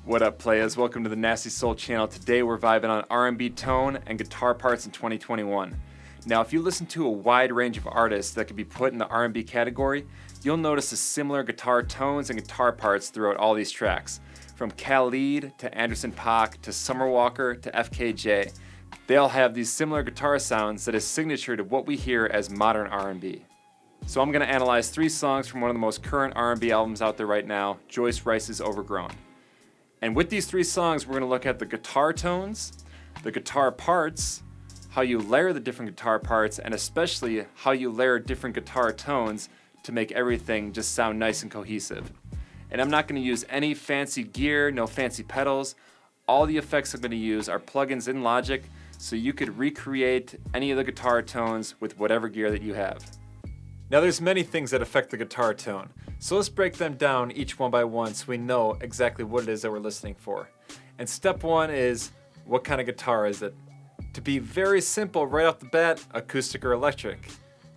What up, players? Welcome to the Nasty Soul channel. Today we're vibing on R&B tone and guitar parts in 2021. Now, if you listen to a wide range of artists that could be put in the R&B category, you'll notice the similar guitar tones and guitar parts throughout all these tracks. From Khalid to Anderson .Paak to Summer Walker to FKJ, they all have these similar guitar sounds that is signature to what we hear as modern R&B. So I'm going to analyze 3 songs from one of the most current R&B albums out there right now, JOYCE's Overgrown. And with these 3 songs, we're going to look at the guitar tones, the guitar parts, how you layer the different guitar parts, and especially how you layer different guitar tones to make everything just sound nice and cohesive. And I'm not going to use any fancy gear, no fancy pedals. All the effects I'm going to use are plugins in Logic, so you could recreate any of the guitar tones with whatever gear that you have. Now there's many things that affect the guitar tone, so let's break them down each one by one so we know exactly what it is that we're listening for. And step 1 is, what kind of guitar is it? To be very simple right off the bat, acoustic or electric.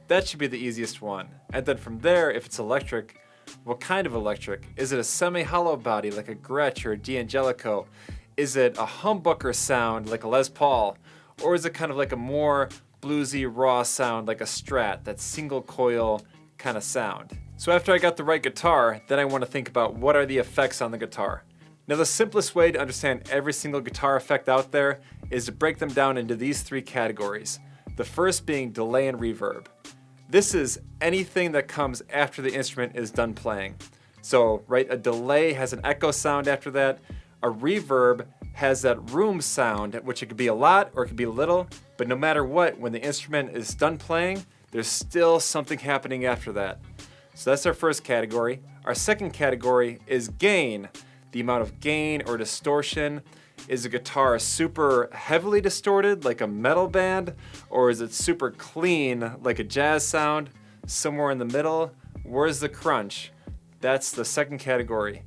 That should be the easiest one. And then from there, if it's electric, what kind of electric? Is it a semi-hollow body like a Gretsch or a D'Angelico? Is it a humbucker sound like a Les Paul? Or is it kind of like a more bluesy, raw sound like a Strat, that single coil kind of sound? So after I got the right guitar, then I want to think about what are the effects on the guitar. Now the simplest way to understand every single guitar effect out there is to break them down into these 3 categories. The first being delay and reverb. This is anything that comes after the instrument is done playing. So, right, a delay has an echo sound after that. A reverb has that room sound, which it could be a lot or it could be little, but no matter what, when the instrument is done playing, there's still something happening after that. So that's our first category. Our second category is gain. The amount of gain or distortion. Is a guitar super heavily distorted like a metal band, or is it super clean like a jazz sound? Somewhere in the middle. Where's the crunch? That's the second category.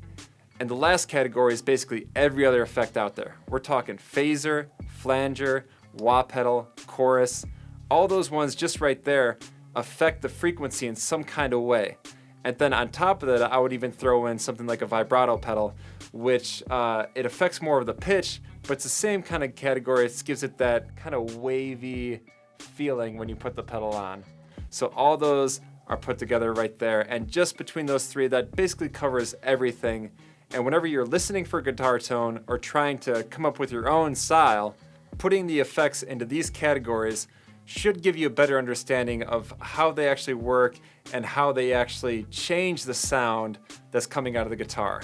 And the last category is basically every other effect out there. We're talking phaser, flanger, wah pedal, chorus. All those ones just right there affect the frequency in some kind of way. And then on top of that, I would even throw in something like a vibrato pedal, which it affects more of the pitch, but it's the same kind of category. It gives it that kind of wavy feeling when you put the pedal on. So all those are put together right there. And just between those 3, that basically covers everything. And whenever you're listening for a guitar tone or trying to come up with your own style, putting the effects into these categories should give you a better understanding of how they actually work and how they actually change the sound that's coming out of the guitar.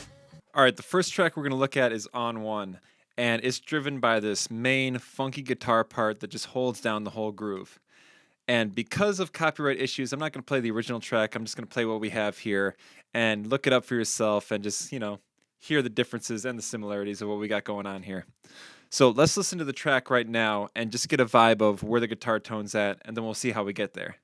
All right, the first track we're going to look at is On One, and it's driven by this main funky guitar part that just holds down the whole groove. And because of copyright issues, I'm not going to play the original track. I'm just going to play what we have here and look it up for yourself and just, hear the differences and the similarities of what we got going on here. So let's listen to the track right now and just get a vibe of where the guitar tone's at, and then we'll see how we get there.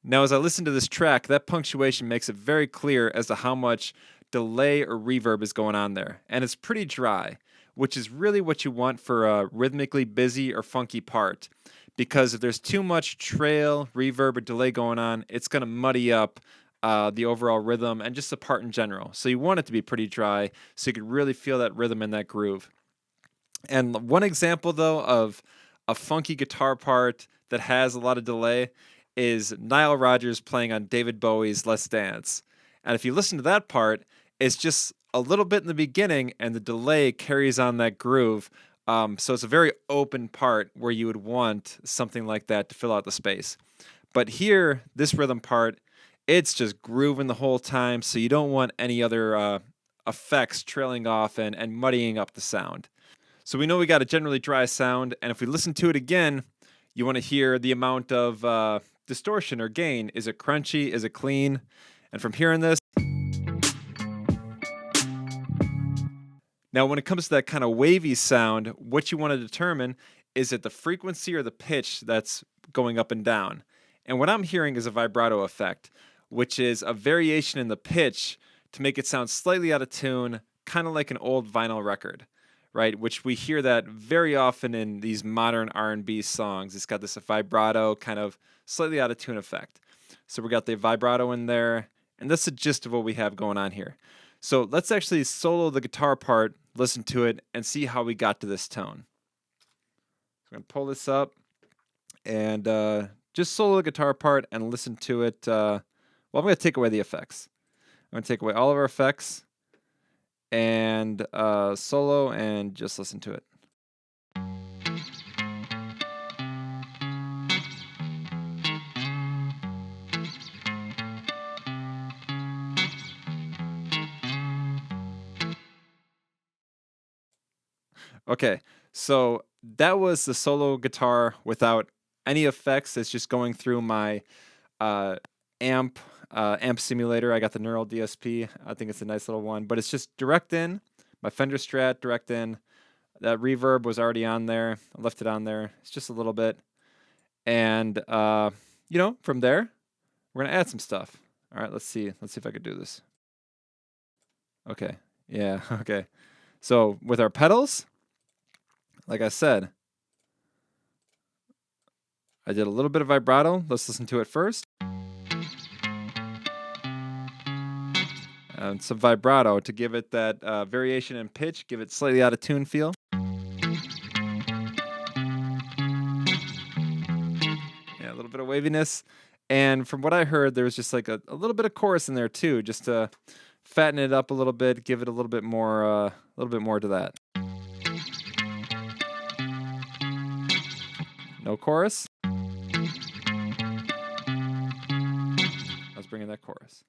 Now, as I listen to this track, that punctuation makes it very clear as to how much delay or reverb is going on there. And it's pretty dry, which is really what you want for a rhythmically busy or funky part. Because if there's too much trail, reverb, or delay going on, it's going to muddy up the overall rhythm and just the part in general. So you want it to be pretty dry so you can really feel that rhythm and that groove. And one example, though, of a funky guitar part that has a lot of delay is Nile Rodgers playing on David Bowie's Let's Dance. And if you listen to that part, it's just a little bit in the beginning and the delay carries on that groove. So it's a very open part where you would want something like that to fill out the space. But here, this rhythm part, it's just grooving the whole time, so you don't want any other effects trailing off and muddying up the sound. So we know we got a generally dry sound, and if we listen to it again, you want to hear the amount of distortion or gain. Is it crunchy? Is it clean? And from hearing this, now when it comes to that kind of wavy sound, what you want to determine is it the frequency or the pitch that's going up and down. And what I'm hearing is a vibrato effect, which is a variation in the pitch to make it sound slightly out of tune, kind of like an old vinyl record. right? Which we hear that very often in these modern R&B songs. It's got this vibrato, kind of slightly out of tune effect. So we got the vibrato in there, and that's the gist of what we have going on here. So let's actually solo the guitar part, listen to it, and see how we got to this tone. So I'm going to pull this up and just solo the guitar part and listen to it. Well, I'm going to take away the effects. I'm going to take away all of our effects and solo and just listen to it. Okay, so that was the solo guitar without any effects. It's just going through my amp simulator. I got the Neural DSP. I think it's a nice little one, but it's just direct in, my Fender Strat direct in. That reverb was already on there. I left it on there. It's just a little bit. And, you know, from there, we're going to add some stuff. All right, let's see. Let's see if I could do this. Okay, yeah, okay. So with our pedals, like I said, I did a little bit of vibrato. Let's listen to it first. And some vibrato to give it that variation in pitch, give it slightly out of tune feel. Yeah, a little bit of waviness. And from what I heard, there was just like a little bit of chorus in there too, just to fatten it up a little bit, give it a little bit more to that. No chorus. Let's bring in that chorus.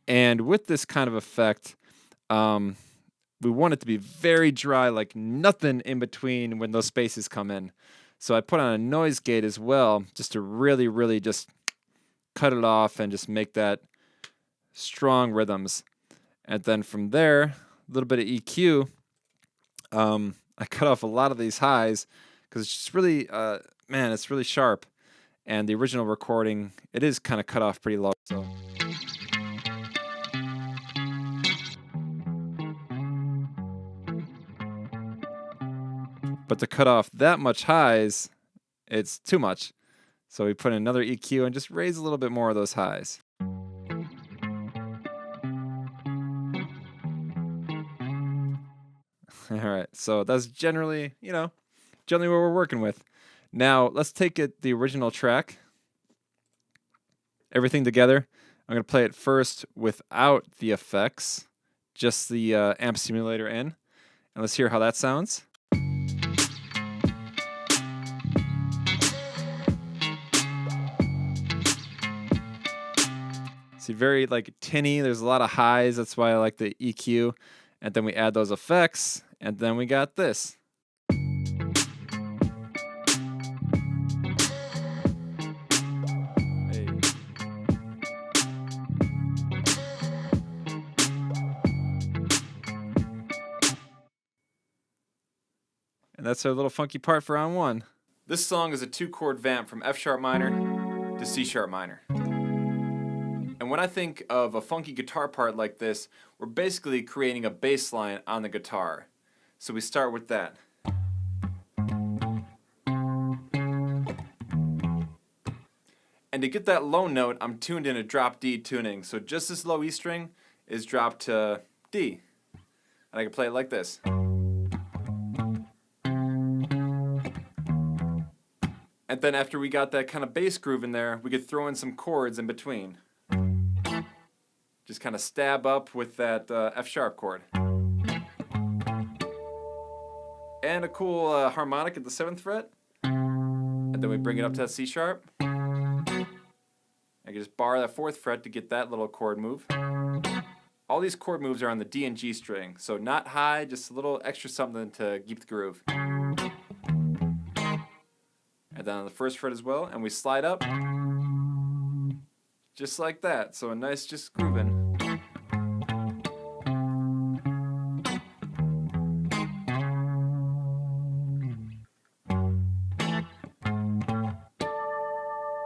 And with this kind of effect, we want it to be very dry, like nothing in between when those spaces come in. So I put on a noise gate as well, just to really, really just cut it off and just make that strong rhythms. And then from there, a little bit of EQ. I cut off a lot of these highs because it's just really, man, it's really sharp. And the original recording, it is kind of cut off pretty low. So. But to cut off that much highs, it's too much. So we put in another EQ and just raise a little bit more of those highs. All right, so that's generally, generally what we're working with. Now, let's take it the original track, everything together. I'm going to play it first without the effects, just the amp simulator in. And let's hear how that sounds. See, very like tinny. There's a lot of highs. That's why I like the EQ. And then we add those effects, and then we got this. Hey. And that's our little funky part for round one. This song is a 2-chord vamp from F sharp minor to C sharp minor. And when I think of a funky guitar part like this, we're basically creating a bass line on the guitar. So we start with that. And to get that low note, I'm tuned in a drop D tuning. So just this low E string is dropped to D. And I can play it like this. And then after we got that kind of bass groove in there, we could throw in some chords in between. Just kind of stab up with that F sharp chord. And a cool harmonic at the 7th fret. And then we bring it up to that C sharp. I can just bar that 4th fret to get that little chord move. All these chord moves are on the D and G string. So not high, just a little extra something to keep the groove. And then on the 1st fret as well. And we slide up. Just like that. So a nice just grooving.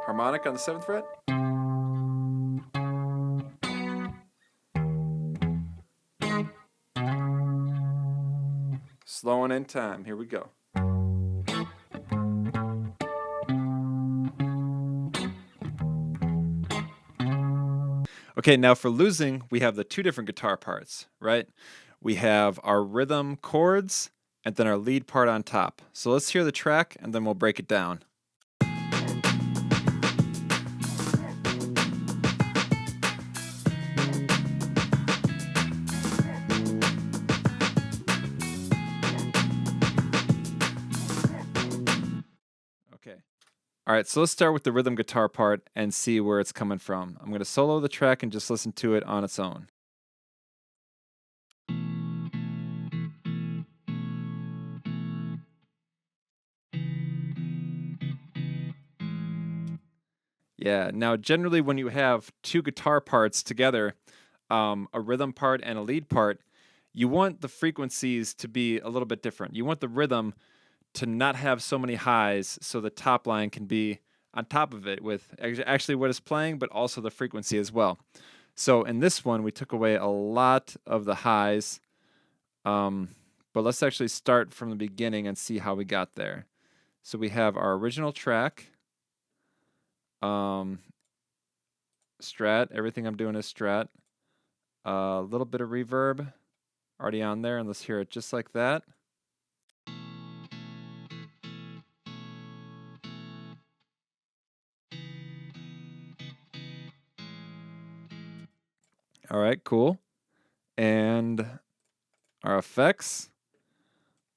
Harmonic on the 7th fret. slowing in time. Here we go. Okay, now for losing, we have the two different guitar parts, right? We have our rhythm chords and then our lead part on top. So let's hear the track and then we'll break it down. Okay. All right, so let's start with the rhythm guitar part and see where it's coming from. I'm going to solo the track and just listen to it on its own. Yeah, now generally when you have two guitar parts together, a rhythm part and a lead part, you want the frequencies to be a little bit different. You want the rhythm to not have so many highs so the top line can be on top of it with actually what it's playing, but also the frequency as well. So in this one, we took away a lot of the highs, but let's actually start from the beginning and see how we got there. So we have our original track, strat, everything I'm doing is strat, a little bit of reverb already on there, and let's hear it just like that. All right, cool. And our effects,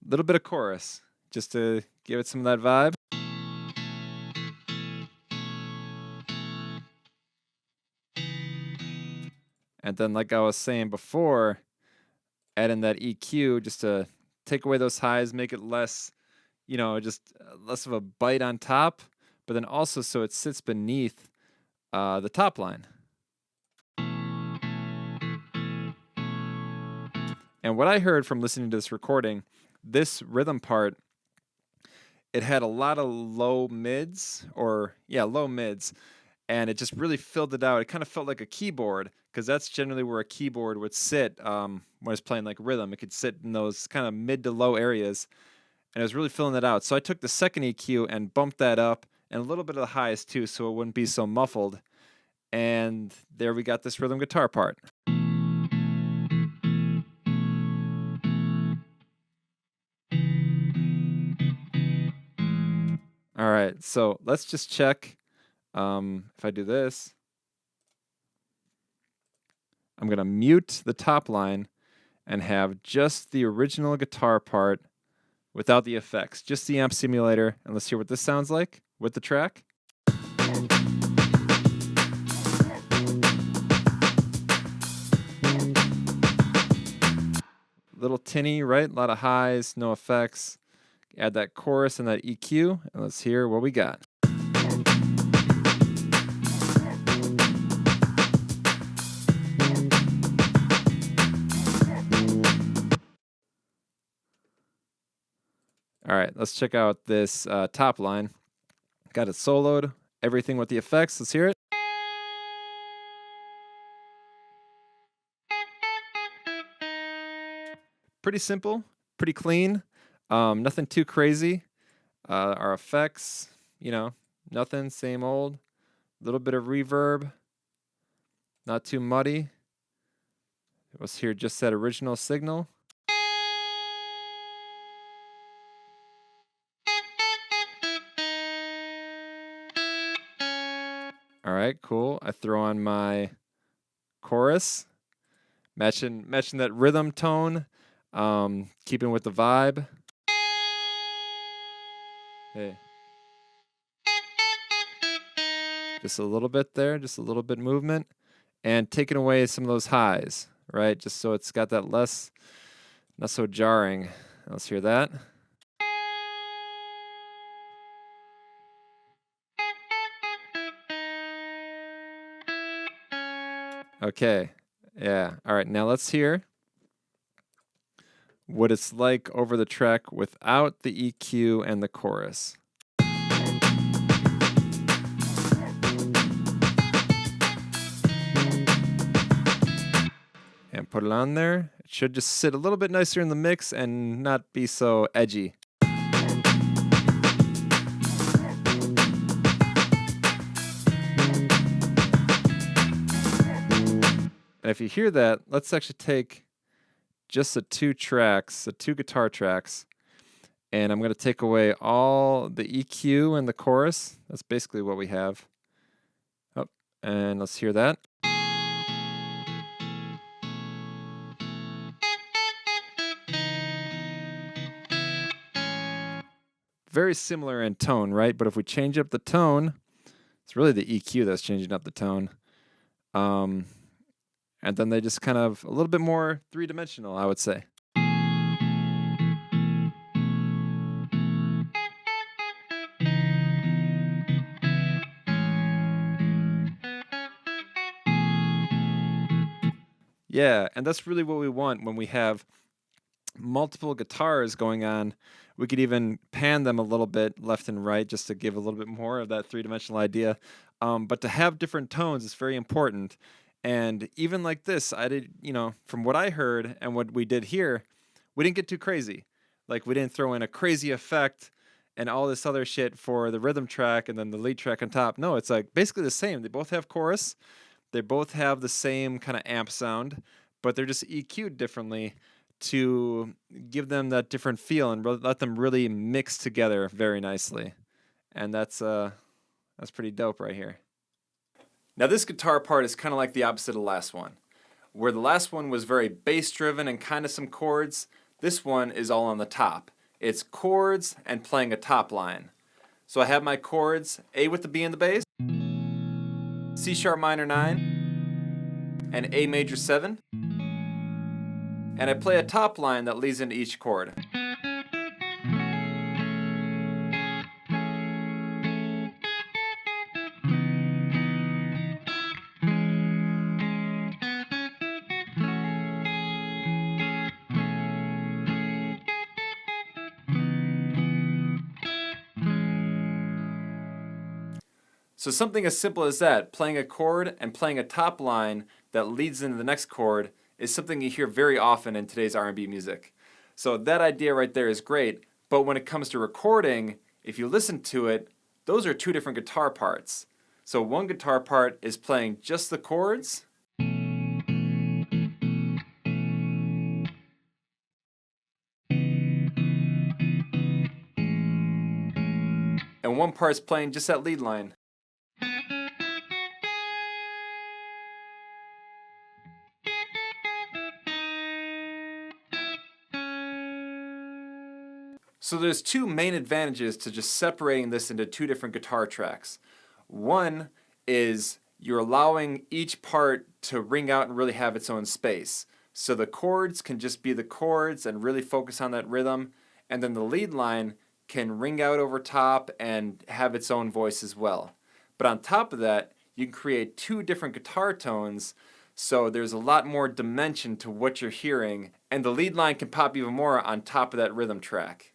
a little bit of chorus, just to give it some of that vibe. And then, like I was saying before, add in that EQ just to take away those highs, make it less, just less of a bite on top, but then also so it sits beneath the top line. And what I heard from listening to this recording, this rhythm part, it had a lot of low mids, low mids, and it just really filled it out. It kind of felt like a keyboard, because that's generally where a keyboard would sit when it's playing like rhythm. It could sit in those kind of mid to low areas, and it was really filling it out. So I took the second EQ and bumped that up, and a little bit of the highs too, so it wouldn't be so muffled. And there we got this rhythm guitar part. All right, so let's just check. If I do this, I'm going to mute the top line and have just the original guitar part without the effects, just the amp simulator. And let's hear what this sounds like with the track. Little tinny, right? A lot of highs, no effects. Add that chorus and that EQ, and let's hear what we got. All right, let's check out this top line. Got it soloed, everything with the effects. Let's hear it. Pretty simple, pretty clean, nothing too crazy. Our effects, nothing, same old. A little bit of reverb, not too muddy. Let's hear just that original signal. All right, cool. I throw on my chorus, matching that rhythm tone, keeping with the vibe. Hey. Just a little bit there, just a little bit movement, and taking away some of those highs, right? Just so it's got that less, not so jarring. Let's hear that. Okay, yeah. All right, now let's hear what it's like over the track without the EQ and the chorus. And put it on there. should just sit a little bit nicer in the mix and not be so edgy. And if you hear that, let's actually take just the two guitar tracks, and I'm going to take away all the EQ and the chorus. That's basically what we have. Oh, and let's hear that. Very similar in tone, right? But if we change up the tone, it's really the EQ that's changing up the tone. And then they just kind of a little bit more three-dimensional, I would say. Yeah, and that's really what we want when we have multiple guitars going on. We could even pan them a little bit left and right just to give a little bit more of that three-dimensional idea. But to have different tones is very important. And even like this, I did, from what I heard and what we did here, we didn't get too crazy. Like, we didn't throw in a crazy effect and all this other shit for the rhythm track and then the lead track on top. No, it's like basically the same. They both have chorus. They both have the same kind of amp sound, but they're just EQ'd differently to give them that different feel and let them really mix together very nicely. And that's pretty dope right here. Now this guitar part is kind of like the opposite of the last one. Where the last one was very bass driven and kind of some chords, this one is all on the top. It's chords and playing a top line. So I have my chords, A with the B in the bass, C sharp minor 9, and A major 7. And I play a top line that leads into each chord. So something as simple as that, playing a chord and playing a top line that leads into the next chord, is something you hear very often in today's R&B music. So that idea right there is great, but when it comes to recording, if you listen to it, those are two different guitar parts. So one guitar part is playing just the chords, and one part's playing just that lead line. So there's two main advantages to just separating this into two different guitar tracks. One is you're allowing each part to ring out and really have its own space. So the chords can just be the chords and really focus on that rhythm, and then the lead line can ring out over top and have its own voice as well. But on top of that, you can create two different guitar tones, so there's a lot more dimension to what you're hearing, and the lead line can pop even more on top of that rhythm track.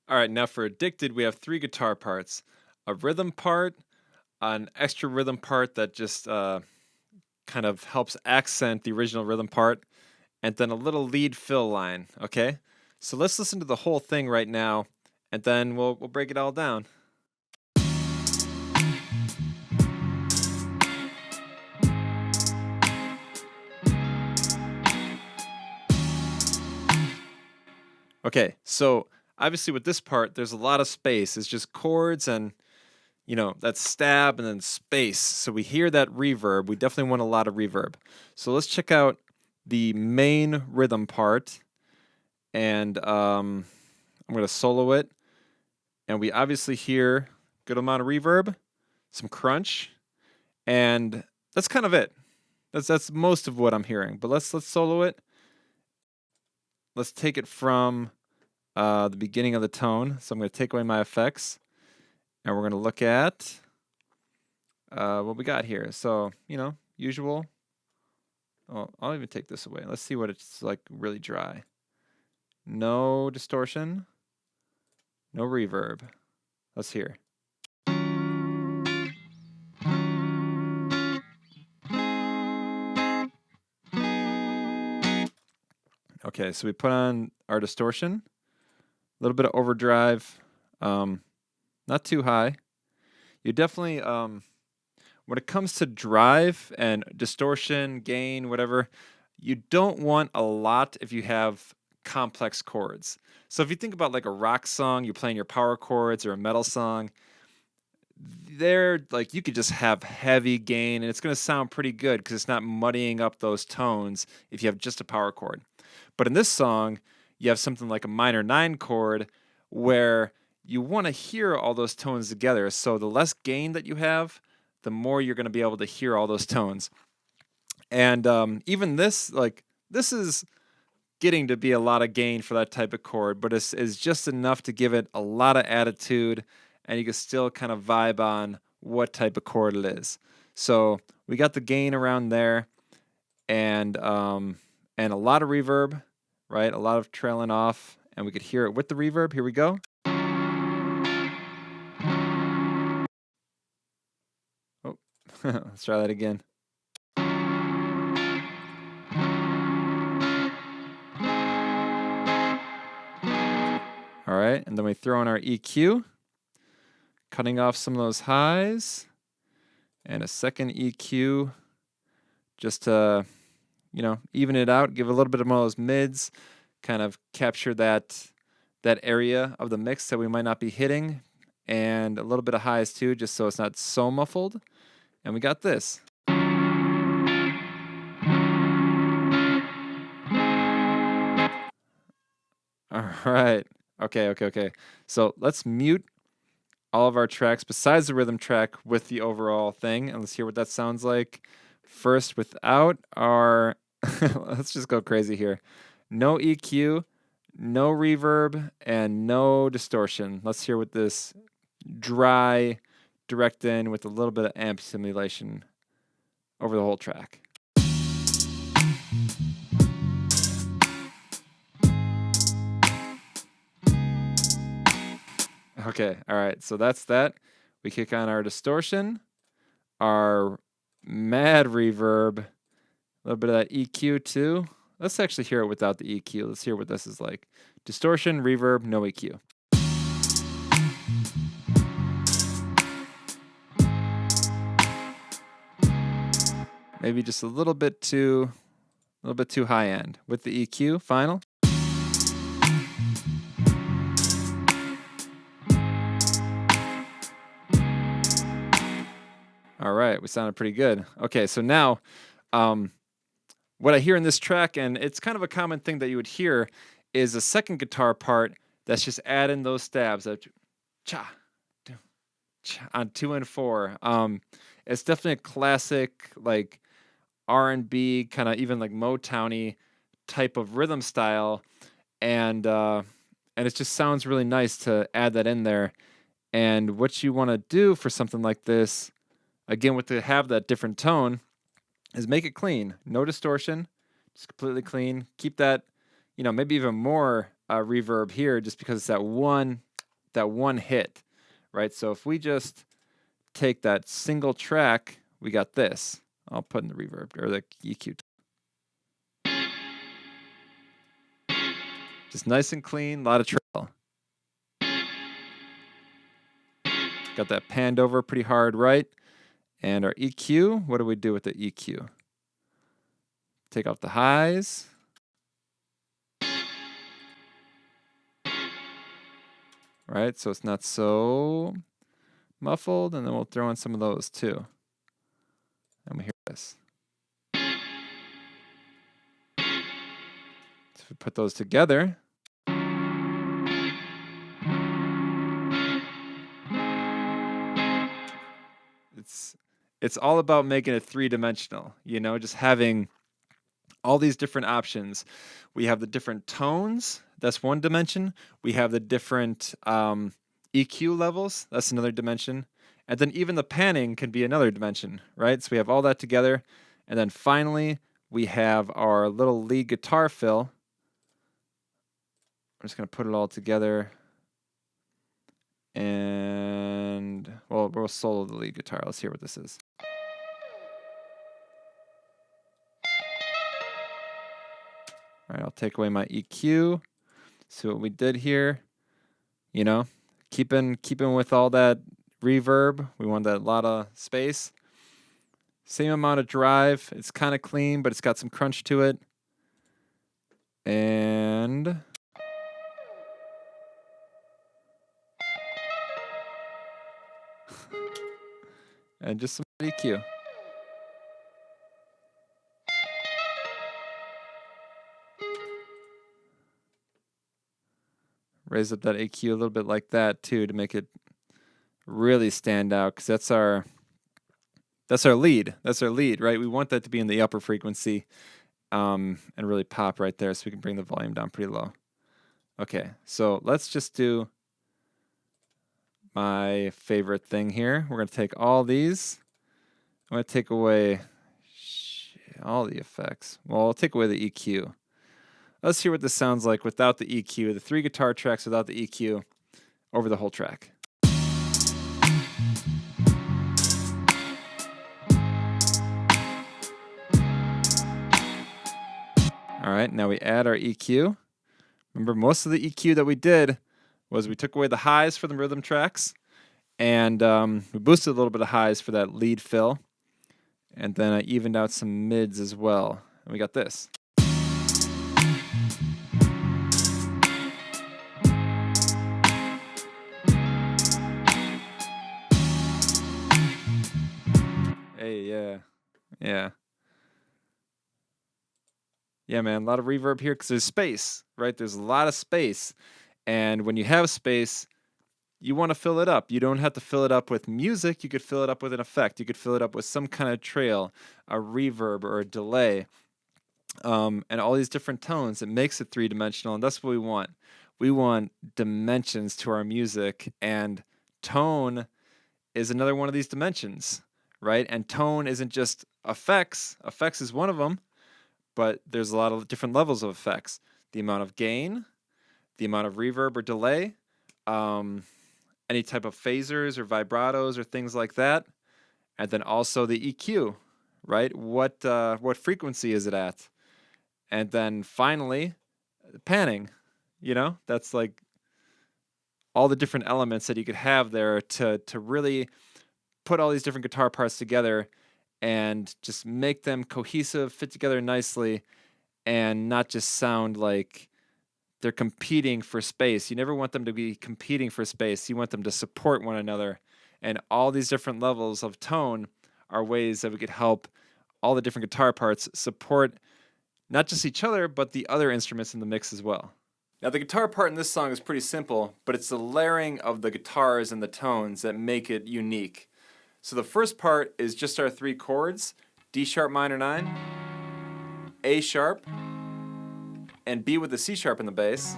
All right, now for Addicted, we have three guitar parts. A rhythm part, an extra rhythm part that just kind of helps accent the original rhythm part, and then a little lead fill line, okay? So let's listen to the whole thing right now, and then we'll break it all down. Okay, so obviously with this part, there's a lot of space. It's just chords and, that stab and then space. So we hear that reverb. We definitely want a lot of reverb. So let's check out the main rhythm part. And I'm going to solo it. And we obviously hear a good amount of reverb, some crunch, and that's kind of it. That's most of what I'm hearing. But let's solo it. Let's take it from the beginning of the tone. So I'm going to take away my effects, and we're going to look at what we got here. So, usual. Oh, I'll even take this away. Let's see what it's like really dry. No distortion. No reverb. Let's hear. Okay, so we put on our distortion, a little bit of overdrive, not too high. You definitely, when it comes to drive and distortion, gain, whatever, you don't want a lot if you have complex chords. So if you think about like a rock song, you're playing your power chords, or a metal song, they're like you could just have heavy gain and it's going to sound pretty good because it's not muddying up those tones if you have just a power chord. But in this song, you have something like a minor 9 chord where you want to hear all those tones together. So the less gain that you have, the more you're going to be able to hear all those tones. And even this, like, this is getting to be a lot of gain for that type of chord, but it's just enough to give it a lot of attitude, and you can still kind of vibe on what type of chord it is. So we got the gain around there, and a lot of reverb, right? A lot of trailing off, and we could hear it with the reverb. Here we go. Oh, let's try that again. All right, and then we throw in our EQ, cutting off some of those highs, and a second EQ just to, even it out, give a little bit of more of those mids, kind of capture that area of the mix that we might not be hitting, and a little bit of highs too, just so it's not so muffled. And we got this. All right. Okay. So let's mute all of our tracks besides the rhythm track with the overall thing, and let's hear what that sounds like. First, without our, let's just go crazy here. No EQ, no reverb, and no distortion. Let's hear what this dry, direct in with a little bit of amp simulation over the whole track. Okay, all right, so that's that. We kick on our distortion, our mad reverb, a little bit of that EQ too. Let's actually hear it without the EQ. Let's hear what this is like. Distortion, reverb, no EQ. Maybe just a little bit too high end with the EQ. Final. All right, we sounded pretty good. Okay, so now, what I hear in this track, and it's kind of a common thing that you would hear, is a second guitar part that's just adding those stabs of cha, cha on 2 and 4. It's definitely a classic like R&B kind of even like Motowny type of rhythm style, and it just sounds really nice to add that in there. And what you want to do for something like this, again, with to have that different tone, is make it clean, no distortion, just completely clean. Keep that, maybe even more reverb here, just because it's that one hit, right? So if we just take that single track, we got this. I'll put in the reverb or the EQ. Just nice and clean, a lot of trail. Got that panned over pretty hard, right? And our EQ, what do we do with the EQ? Take off the highs. Right, so it's not so muffled, and then we'll throw in some of those too. And we hear this. So if we put those together, it's all about making it three-dimensional, just having all these different options. We have the different tones, that's one dimension. We have the different EQ levels, that's another dimension. And then even the panning can be another dimension, right? So we have all that together. And then finally, we have our little lead guitar fill. I'm just going to put it all together. And, well, we'll solo the lead guitar. Let's hear what this is. All right, I'll take away my EQ. See what we did here. You know, keeping with all that reverb. We want that lot of space. Same amount of drive. It's kind of clean, but it's got some crunch to it. And just some EQ. Raise up that EQ a little bit like that too to make it really stand out, because that's our lead. That's our lead, right? We want that to be in the upper frequency and really pop right there, so we can bring the volume down pretty low. Okay, so let's just do my favorite thing here. We're going to take all these. I'm going to take away all the effects. Well, I'll take away the EQ. Let's hear what this sounds like without the EQ. The 3 guitar tracks without the EQ over the whole track. All right, now we add our EQ. Remember, most of the EQ that we did was we took away the highs for the rhythm tracks, and we boosted a little bit of highs for that lead fill, and then I evened out some mids as well. And we got this. Hey, yeah. Yeah, man, a lot of reverb here because there's space, right? There's a lot of space. And when you have space, you want to fill it up. You don't have to fill it up with music. You could fill it up with an effect. You could fill it up with some kind of trail, a reverb, or a delay, and all these different tones. It makes it three-dimensional, and that's what we want. We want dimensions to our music, and tone is another one of these dimensions, right? And tone isn't just effects. Effects is one of them. But there's a lot of different levels of effects. The amount of gain, the amount of reverb or delay, any type of phasers or vibratos or things like that, and then also the EQ, right? What frequency is it at? And then finally, panning. You know, that's like all the different elements that you could have there to really put all these different guitar parts together and just make them cohesive, fit together nicely, and not just sound like they're competing for space. You never want them to be competing for space. You want them to support one another. And all these different levels of tone are ways that we could help all the different guitar parts support not just each other, but the other instruments in the mix as well. Now, the guitar part in this song is pretty simple, but it's the layering of the guitars and the tones that make it unique. So the first part is just our 3 chords, D sharp minor 9, A sharp, and B with the C sharp in the bass.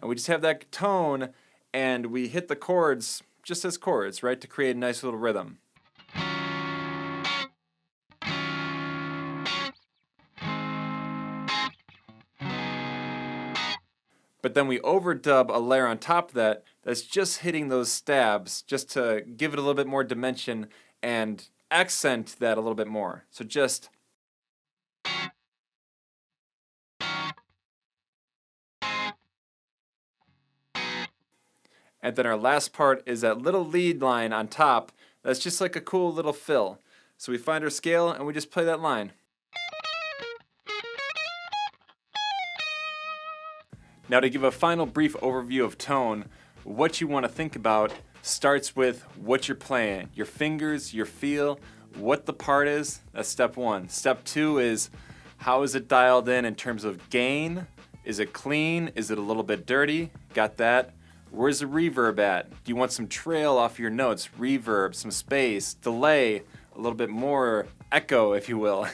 And we just have that tone, and we hit the chords just as chords, right, to create a nice little rhythm. But then we overdub a layer on top of that that's just hitting those stabs just to give it a little bit more dimension and accent that a little bit more. So just... And then our last part is that little lead line on top that's just like a cool little fill. So we find our scale and we just play that line. Now, to give a final brief overview of tone, what you want to think about starts with what you're playing. Your fingers, your feel, what the part is, that's step 1. Step 2 is how is it dialed in terms of gain? Is it clean? Is it a little bit dirty? Got that? Where's the reverb at? Do you want some trail off your notes? Reverb, some space, delay, a little bit more echo, if you will.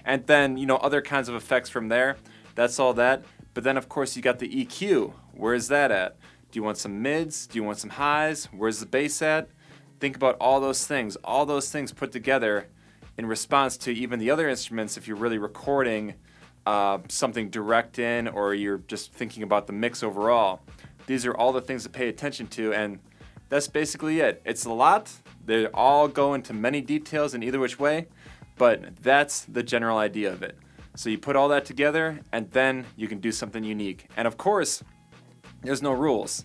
And then, other kinds of effects from there. That's all that. But then, of course, you got the EQ. Where's that at? Do you want some mids? Do you want some highs? Where's the bass at? Think about all those things put together in response to even the other instruments if you're really recording something direct in or you're just thinking about the mix overall. These are all the things to pay attention to, and that's basically it. It's a lot. They all go into many details in either which way, but that's the general idea of it. So you put all that together, and then you can do something unique. And of course, there's no rules,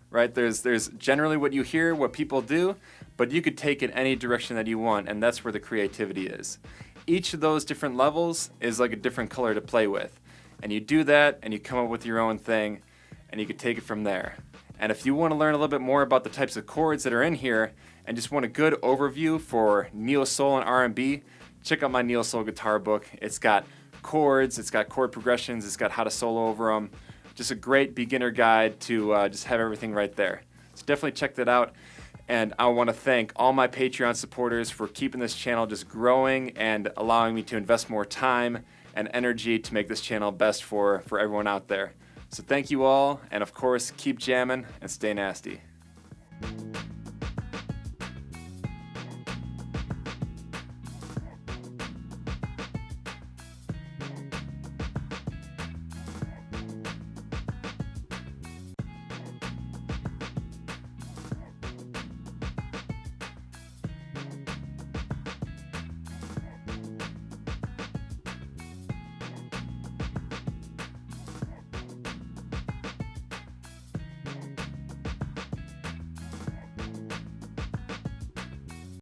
right? There's generally what you hear, what people do, but you could take it any direction that you want, and that's where the creativity is. Each of those different levels is like a different color to play with. And you do that, and you come up with your own thing, and you can take it from there. And if you want to learn a little bit more about the types of chords that are in here, and just want a good overview for neo soul and R&B, check out my neo soul guitar book. It's got chords, it's got chord progressions, it's got how to solo over them. Just a great beginner guide to just have everything right there. So definitely check that out. And I want to thank all my Patreon supporters for keeping this channel just growing and allowing me to invest more time and energy to make this channel best for everyone out there. So thank you all, and of course, keep jamming and stay nasty.